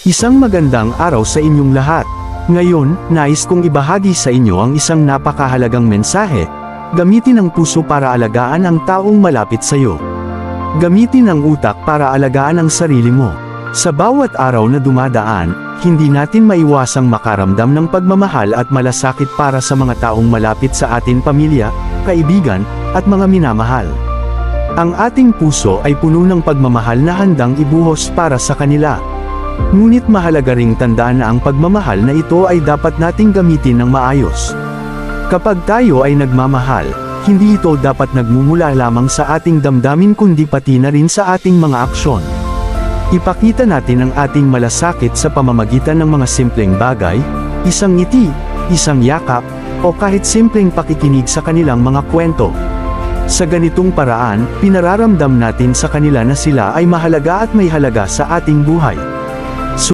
Isang magandang araw sa inyong lahat. Ngayon, nais kong ibahagi sa inyo ang isang napakahalagang mensahe. Gamitin ang puso para alagaan ang taong malapit sa iyo. Gamitin ang utak para alagaan ang sarili mo. Sa bawat araw na dumadaan, hindi natin maiwasang makaramdam ng pagmamahal at malasakit para sa mga taong malapit sa atin, pamilya, kaibigan, at mga minamahal. Ang ating puso ay puno ng pagmamahal na handang ibuhos para sa kanila. Ngunit mahalaga ring tandaan na ang pagmamahal na ito ay dapat nating gamitin ng maayos. Kapag tayo ay nagmamahal, hindi ito dapat nagmumula lamang sa ating damdamin kundi pati na rin sa ating mga aksyon. Ipakita natin ang ating malasakit sa pamamagitan ng mga simpleng bagay, isang ngiti, isang yakap, o kahit simpleng pakikinig sa kanilang mga kwento. Sa ganitong paraan, pinararamdam natin sa kanila na sila ay mahalaga at may halaga sa ating buhay.